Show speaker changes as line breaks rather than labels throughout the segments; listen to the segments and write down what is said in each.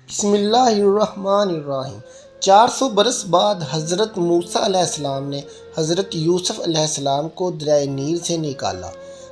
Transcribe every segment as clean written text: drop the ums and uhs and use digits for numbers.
بسم اللہ الرحمن الرحیم۔ 400 برس بعد حضرت موسیٰ علیہ السلام نے حضرت یوسف علیہ السلام کو دریائے نیل سے نکالا۔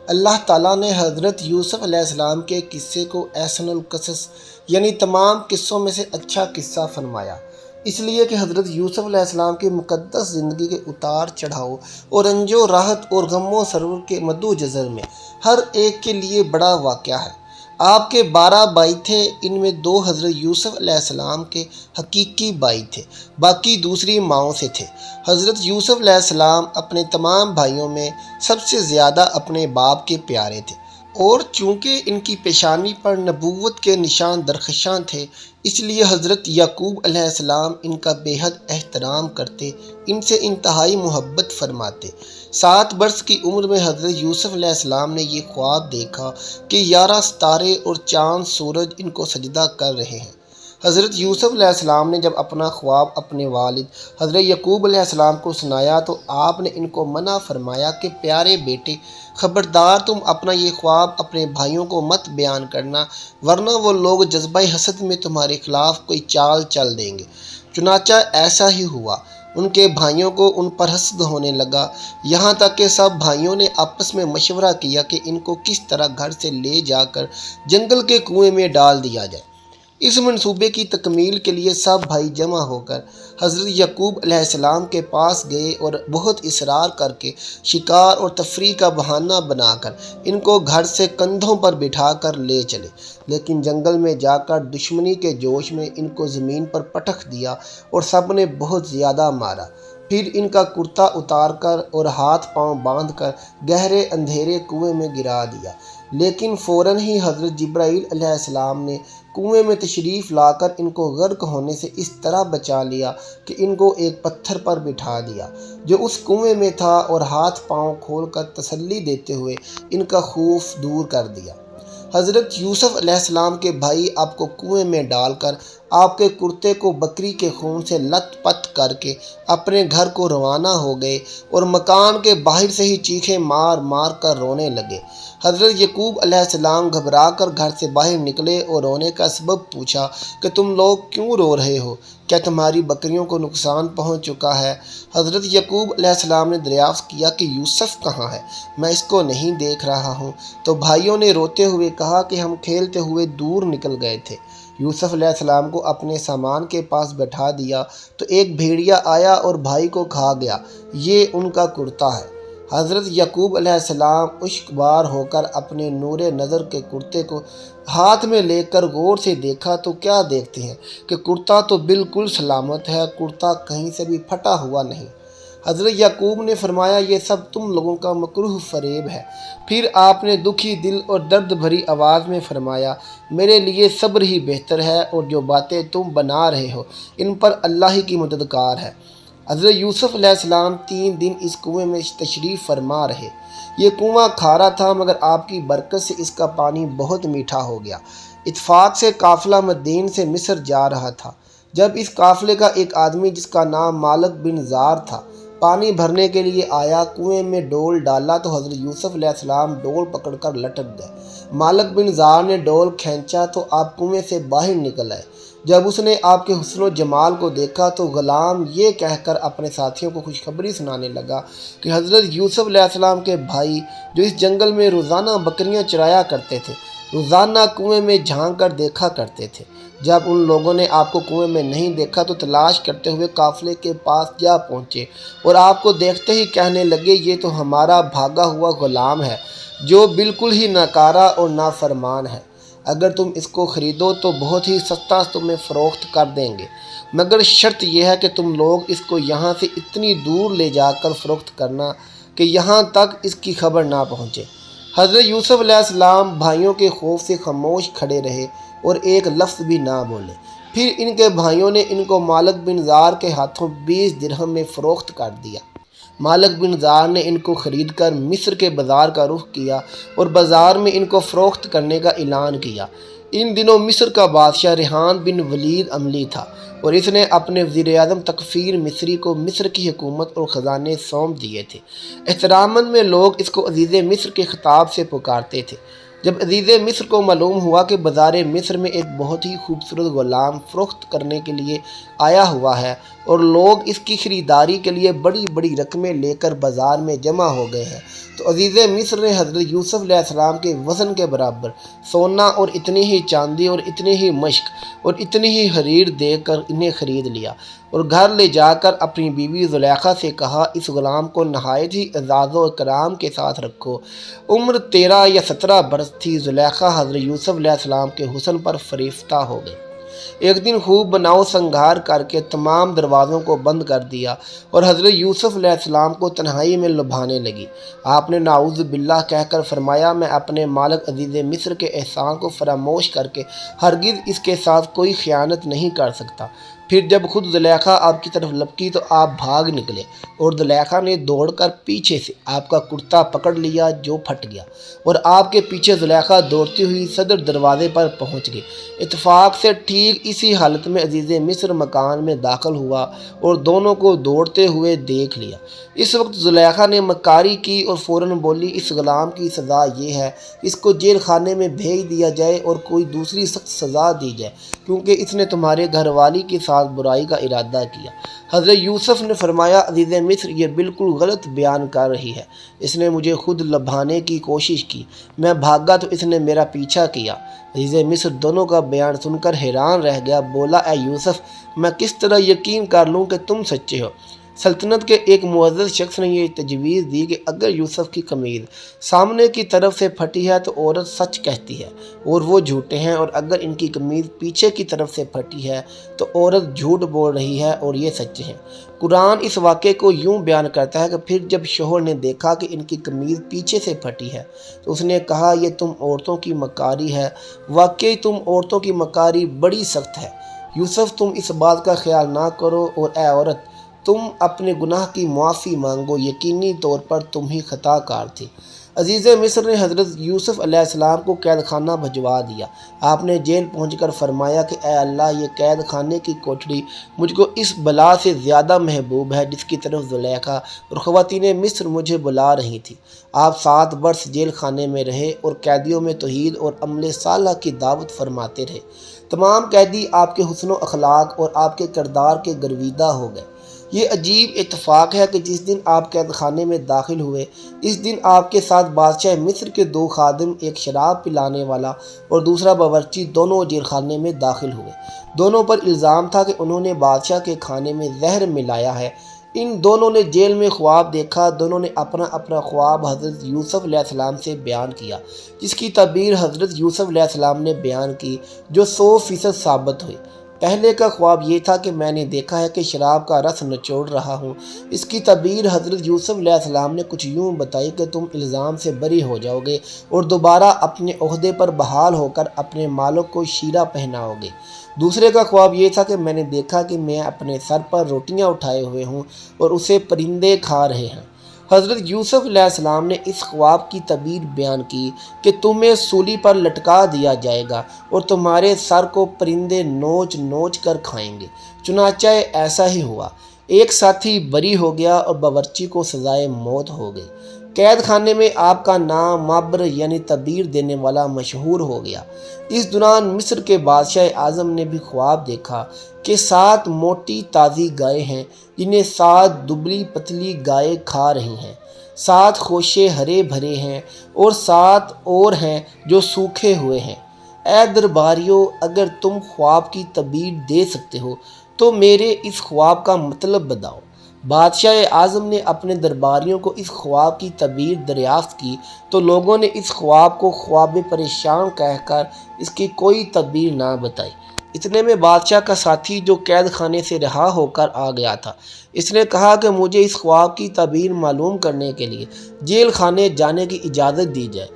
اللہ تعالیٰ نے حضرت یوسف علیہ السلام کے قصے کو احسن القصص یعنی تمام قصوں میں سے اچھا قصہ فرمایا، اس لیے کہ حضرت یوسف علیہ السلام کی مقدس زندگی کے اتار چڑھاؤ اور رنج و راحت اور غم و سرور کے مد و جزر میں ہر ایک کے لیے بڑا واقعہ ہے۔ آپ کے 12 بھائی تھے، ان میں 2 حضرت یوسف علیہ السلام کے حقیقی بھائی تھے، باقی دوسری ماؤں سے تھے۔ حضرت یوسف علیہ السلام اپنے تمام بھائیوں میں سب سے زیادہ اپنے باپ کے پیارے تھے، اور چونکہ ان کی پیشانی پر نبوت کے نشان درخشاں تھے، اس لیے حضرت یعقوب علیہ السلام ان کا بے حد احترام کرتے، ان سے انتہائی محبت فرماتے۔ 7 برس کی عمر میں حضرت یوسف علیہ السلام نے یہ خواب دیکھا کہ 11 ستارے اور چاند سورج ان کو سجدہ کر رہے ہیں۔ حضرت یوسف علیہ السلام نے جب اپنا خواب اپنے والد حضرت یعقوب علیہ السلام کو سنایا تو آپ نے ان کو منع فرمایا کہ پیارے بیٹے، خبردار تم اپنا یہ خواب اپنے بھائیوں کو مت بیان کرنا، ورنہ وہ لوگ جذبہ حسد میں تمہارے خلاف کوئی چال چل دیں گے۔ چنانچہ ایسا ہی ہوا، ان کے بھائیوں کو ان پر حسد ہونے لگا، یہاں تک کہ سب بھائیوں نے آپس میں مشورہ کیا کہ ان کو کس طرح گھر سے لے جا کر جنگل کے کنویں میں ڈال دیا جائے۔ اس منصوبے کی تکمیل کے لیے سب بھائی جمع ہو کر حضرت یعقوب علیہ السلام کے پاس گئے اور بہت اصرار کر کے شکار اور تفریح کا بہانہ بنا کر ان کو گھر سے کندھوں پر بٹھا کر لے چلے، لیکن جنگل میں جا کر دشمنی کے جوش میں ان کو زمین پر پٹخ دیا اور سب نے بہت زیادہ مارا۔ پھر ان کا کرتا اتار کر اور ہاتھ پاؤں باندھ کر گہرے اندھیرے کنویں میں گرا دیا، لیکن فوراً ہی حضرت جبرائیل علیہ السلام نے کنویں میں تشریف لا کر ان کو غرق ہونے سے اس طرح بچا لیا کہ ان کو ایک پتھر پر بٹھا دیا جو اس کنویں میں تھا، اور ہاتھ پاؤں کھول کر تسلی دیتے ہوئے ان کا خوف دور کر دیا۔ حضرت یوسف علیہ السلام کے بھائی آپ کو کنویں میں ڈال کر آپ کے کرتے کو بکری کے خون سے لت پت کر کے اپنے گھر کو روانہ ہو گئے اور مکان کے باہر سے ہی چیخیں مار مار کر رونے لگے۔ حضرت یعقوب علیہ السلام گھبرا کر گھر سے باہر نکلے اور رونے کا سبب پوچھا کہ تم لوگ کیوں رو رہے ہو؟ کیا تمہاری بکریوں کو نقصان پہنچ چکا ہے؟ حضرت یعقوب علیہ السلام نے دریافت کیا کہ یوسف کہاں ہے؟ میں اس کو نہیں دیکھ رہا ہوں۔ تو بھائیوں نے روتے ہوئے کہا کہ ہم کھیلتے ہوئے دور نکل گئے تھے۔ یوسف علیہ السلام کو اپنے سامان کے پاس بٹھا دیا تو ایک بھیڑیا آیا اور بھائی کو کھا گیا، یہ ان کا کرتا ہے۔ حضرت یعقوب علیہ السلام اشک بار ہو کر اپنے نور نظر کے کرتے کو ہاتھ میں لے کر غور سے دیکھا تو کیا دیکھتے ہیں کہ کرتا تو بالکل سلامت ہے، کرتا کہیں سے بھی پھٹا ہوا نہیں۔ حضرت یعقوب نے فرمایا یہ سب تم لوگوں کا مکروہ فریب ہے۔ پھر آپ نے دکھی دل اور درد بھری آواز میں فرمایا میرے لیے صبر ہی بہتر ہے، اور جو باتیں تم بنا رہے ہو ان پر اللہ ہی کی مددگار ہے۔ حضرت یوسف علیہ السلام 3 دن اس کنویں میں تشریف فرما رہے۔ یہ کنواں کھارا تھا مگر آپ کی برکت سے اس کا پانی بہت میٹھا ہو گیا۔ اتفاق سے قافلہ مدین سے مصر جا رہا تھا۔ جب اس قافلے کا ایک آدمی جس کا نام مالک بن زار تھا پانی بھرنے کے لیے آیا، کنویں میں ڈول ڈالا تو حضرت یوسف علیہ السلام ڈول پکڑ کر لٹک گئے۔ مالک بن زار نے ڈول کھینچا تو آپ کنویں سے باہر نکل آئے۔ جب اس نے آپ کے حسن و جمال کو دیکھا تو غلام یہ کہہ کر اپنے ساتھیوں کو خوشخبری سنانے لگا کہ حضرت یوسف علیہ السلام کے بھائی جو اس جنگل میں روزانہ بکریاں چرایا کرتے تھے، روزانہ کنویں میں جھانک کر دیکھا کرتے تھے۔ جب ان لوگوں نے آپ کو کنویں میں نہیں دیکھا تو تلاش کرتے ہوئے قافلے کے پاس جا پہنچے اور آپ کو دیکھتے ہی کہنے لگے یہ تو ہمارا بھاگا ہوا غلام ہے جو بالکل ہی ناکارہ اور نافرمان ہے۔ اگر تم اس کو خریدو تو بہت ہی سستا تمہیں فروخت کر دیں گے، مگر شرط یہ ہے کہ تم لوگ اس کو یہاں سے اتنی دور لے جا کر فروخت کرنا کہ یہاں تک اس کی خبر نہ پہنچے۔ حضرت یوسف علیہ السلام بھائیوں کے خوف سے خاموش کھڑے رہے اور ایک لفظ بھی نہ بولے۔ پھر ان کے بھائیوں نے ان کو مالک بن زار کے ہاتھوں 20 درہم میں فروخت کر دیا۔ مالک بن زار نے ان کو خرید کر مصر کے بازار کا رخ کیا اور بازار میں ان کو فروخت کرنے کا اعلان کیا۔ ان دنوں مصر کا بادشاہ ریحان بن ولید عملی تھا اور اس نے اپنے وزیر اعظم تکفیر مصری کو مصر کی حکومت اور خزانے سونپ دیے تھے۔ احتراماً میں لوگ اس کو عزیز مصر کے خطاب سے پکارتے تھے۔ جب عزیز مصر کو معلوم ہوا کہ بازار مصر میں ایک بہت ہی خوبصورت غلام فروخت کرنے کے لیے آیا ہوا ہے اور لوگ اس کی خریداری کے لیے بڑی بڑی رقمیں لے کر بازار میں جمع ہو گئے ہیں، تو عزیز مصر نے حضرت یوسف علیہ السلام کے وزن کے برابر سونا اور اتنی ہی چاندی اور اتنی ہی مشک اور اتنی ہی حریر دے کر انہیں خرید لیا اور گھر لے جا کر اپنی بیوی زلیخا سے کہا، اس غلام کو نہایت ہی اعزاز و اکرام کے ساتھ رکھو۔ عمر 13 یا 17 برس تھی۔ زلیخا حضرت یوسف علیہ السلام کے حسن پر فریفتہ ہو گئی۔ ایک دن خوب بناؤ سنگھار کر کے تمام دروازوں کو بند کر دیا اور حضرت یوسف علیہ السلام کو تنہائی میں لبھانے لگی۔ آپ نے نعوذ باللہ کہہ کر فرمایا، میں اپنے مالک عزیز مصر کے احسان کو فراموش کر کے ہرگز اس کے ساتھ کوئی خیانت نہیں کر سکتا۔ پھر جب خود زلیخا آپ کی طرف لپکی تو آپ بھاگ نکلے اور زلیخا نے دوڑ کر پیچھے سے آپ کا کرتا پکڑ لیا جو پھٹ گیا اور آپ کے پیچھے زلیخا دوڑتی ہوئی صدر دروازے پر پہنچ گئی۔ اتفاق سے ٹھیک اسی حالت میں عزیز مصر مکان میں داخل ہوا اور دونوں کو دوڑتے ہوئے دیکھ لیا۔ اس وقت زلیخا نے مکاری کی اور فوراً بولی، اس غلام کی سزا یہ ہے، اس کو جیل خانے میں بھیج دیا جائے اور کوئی دوسری سخت سزا دی جائے، کیونکہ اس نے تمہارے گھر والی کے ساتھ برائی کا ارادہ کیا۔ حضرت یوسف نے فرمایا، عزیز مصر یہ بالکل غلط بیان کر رہی ہے، اس نے مجھے خود لبھانے کی کوشش کی، میں بھاگا تو اس نے میرا پیچھا کیا۔ عزیز مصر دونوں کا بیان سن کر حیران رہ گیا، بولا، اے یوسف، میں کس طرح یقین کر لوں کہ تم سچے ہو؟ سلطنت کے ایک معزز شخص نے یہ تجویز دی کہ اگر یوسف کی قمیض سامنے کی طرف سے پھٹی ہے تو عورت سچ کہتی ہے اور وہ جھوٹے ہیں، اور اگر ان کی قمیض پیچھے کی طرف سے پھٹی ہے تو عورت جھوٹ بول رہی ہے اور یہ سچے ہیں۔ قرآن اس واقعے کو یوں بیان کرتا ہے کہ پھر جب شوہر نے دیکھا کہ ان کی قمیض پیچھے سے پھٹی ہے تو اس نے کہا، یہ تم عورتوں کی مکاری ہے، واقعی تم عورتوں کی مکاری بڑی سخت ہے۔ یوسف، تم اس بات کا خیال نہ کرو، اور اے عورت، تم اپنے گناہ کی معافی مانگو، یقینی طور پر تم ہی خطا کار تھی۔ عزیز مصر نے حضرت یوسف علیہ السلام کو قید خانہ بھجوا دیا۔ آپ نے جیل پہنچ کر فرمایا کہ اے اللہ، یہ قید خانے کی کوٹڑی مجھ کو اس بلا سے زیادہ محبوب ہے جس کی طرف زلیخا اور خواتین مصر مجھے بلا رہی تھی۔ آپ 7 برس جیل خانے میں رہے اور قیدیوں میں توحید اور عمل صالح کی دعوت فرماتے رہے۔ تمام قیدی آپ کے حسن و اخلاق اور آپ کے کردار کے گرویدہ ہو گئے۔ یہ عجیب اتفاق ہے کہ جس دن آپ قید خانے میں داخل ہوئے، اس دن آپ کے ساتھ بادشاہ مصر کے 2 خادم، ایک شراب پلانے والا اور دوسرا باورچی، دونوں جیل خانے میں داخل ہوئے۔ دونوں پر الزام تھا کہ انہوں نے بادشاہ کے کھانے میں زہر ملایا ہے۔ ان دونوں نے جیل میں خواب دیکھا۔ دونوں نے اپنا اپنا خواب حضرت یوسف علیہ السلام سے بیان کیا، جس کی تعبیر حضرت یوسف علیہ السلام نے بیان کی، جو 100% ثابت ہوئی۔ پہلے کا خواب یہ تھا کہ میں نے دیکھا ہے کہ شراب کا رس نچوڑ رہا ہوں۔ اس کی تعبیر حضرت یوسف علیہ السلام نے کچھ یوں بتائی کہ تم الزام سے بری ہو جاؤ گے اور دوبارہ اپنے عہدے پر بحال ہو کر اپنے مالک کو شیرہ پہناؤ گے۔ دوسرے کا خواب یہ تھا کہ میں نے دیکھا کہ میں اپنے سر پر روٹیاں اٹھائے ہوئے ہوں اور اسے پرندے کھا رہے ہیں۔ حضرت یوسف علیہ السلام نے اس خواب کی تعبیر بیان کی کہ تمہیں سولی پر لٹکا دیا جائے گا اور تمہارے سر کو پرندے نوچ نوچ کر کھائیں گے۔ چنانچہ ایسا ہی ہوا۔ ایک ساتھی بری ہو گیا اور باورچی کو سزائے موت ہو گئی۔ قید خانے میں آپ کا نام معبر یعنی تعبیر دینے والا مشہور ہو گیا۔ اس دوران مصر کے بادشاہ اعظم نے بھی خواب دیکھا کہ 7 موٹی تازی گائے ہیں جنہیں 7 دبلی پتلی گائے کھا رہی ہیں۔ 7 خوشے ہرے بھرے ہیں اور 7 اور ہیں جو سوکھے ہوئے ہیں۔ اے درباریوں، اگر تم خواب کی تعبیر دے سکتے ہو تو میرے اس خواب کا مطلب بتاؤ۔ بادشاہ اعظم نے اپنے درباریوں کو اس خواب کی تعبیر دریافت کی تو لوگوں نے اس خواب کو خواب پریشان کہہ کر اس کی کوئی تعبیر نہ بتائی۔ اتنے میں بادشاہ کا ساتھی جو قید خانے سے رہا ہو کر آ گیا تھا، اس نے کہا کہ مجھے اس خواب کی تعبیر معلوم کرنے کے لیے جیل خانے جانے کی اجازت دی جائے۔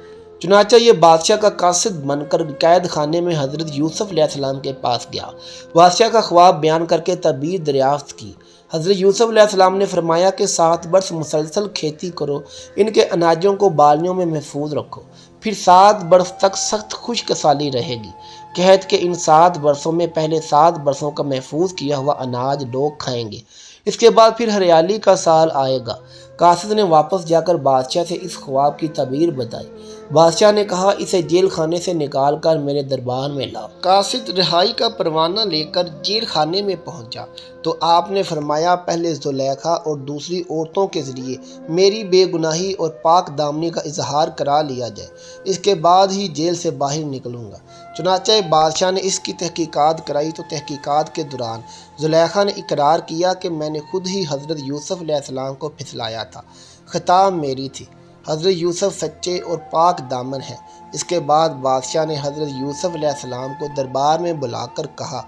چنانچہ یہ بادشاہ کا قاصد بن کر قید خانے میں حضرت یوسف علیہ السلام کے پاس گیا۔ بادشاہ کا خواب بیان کر کے تعبیر دریافت کی۔ حضرت یوسف علیہ السلام نے فرمایا کہ 7 برس مسلسل کھیتی کرو، ان کے اناجوں کو بالیوں میں محفوظ رکھو، پھر 7 برس تک سخت خشک سالی رہے گی۔ قحط کے ان 7 برسوں میں پہلے 7 برسوں کا محفوظ کیا ہوا اناج لوگ کھائیں گے، اس کے بعد پھر ہریالی کا سال آئے گا۔ قاصد نے واپس جا کر بادشاہ سے اس خواب کی تعبیر بتائی۔ بادشاہ نے کہا، اسے جیل خانے سے نکال کر میرے دربار میں لاؤ۔ قاصد رہائی کا پروانہ لے کر جیل خانے میں پہنچا تو آپ نے فرمایا، پہلے زلیخا اور دوسری عورتوں کے ذریعے میری بے گناہی اور پاک دامنی کا اظہار کرا لیا جائے، اس کے بعد ہی جیل سے باہر نکلوں گا۔ چنانچہ بادشاہ نے اس کی تحقیقات کرائی تو تحقیقات کے دوران زلیخا نے اقرار کیا کہ میں نے خود ہی حضرت یوسف علیہ السلام کو پھسلایا تھا، خطا میری تھی۔ حضرت یوسف سچے اور پاک دامن ہیں۔ اس کے بعد بادشاہ نے حضرت یوسف علیہ السلام کو دربار میں بلا کر کہا،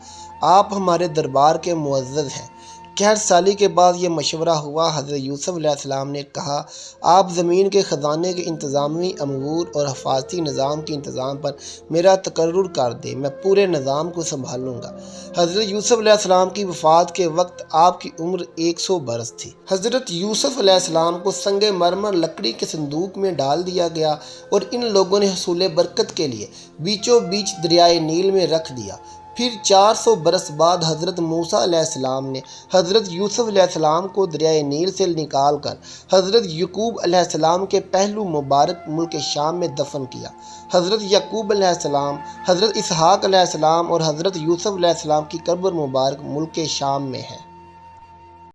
آپ ہمارے دربار کے معزز ہیں۔ 61 سالی کے بعد یہ مشورہ ہوا۔ حضرت یوسف علیہ السلام نے کہا، آپ زمین کے خزانے کے انتظامی امور اور حفاظتی نظام کے انتظام پر میرا تقرر کر دیں، میں پورے نظام کو سنبھالوں گا۔ حضرت یوسف علیہ السلام کی وفات کے وقت آپ کی عمر 100 برس تھی۔ حضرت یوسف علیہ السلام کو سنگ مرمر لکڑی کے صندوق میں ڈال دیا گیا اور ان لوگوں نے حصول برکت کے لیے بیچوں بیچ دریائے نیل میں رکھ دیا۔ پھر 400 برس بعد حضرت موسیٰ علیہ السلام نے حضرت یوسف علیہ السلام کو دریائے نیل سے نکال کر حضرت یعقوب علیہ السلام کے پہلو مبارک ملک شام میں دفن کیا۔ حضرت یعقوب علیہ السلام، حضرت اسحاق علیہ السلام اور حضرت یوسف علیہ السلام کی قبر مبارک ملک شام میں ہے۔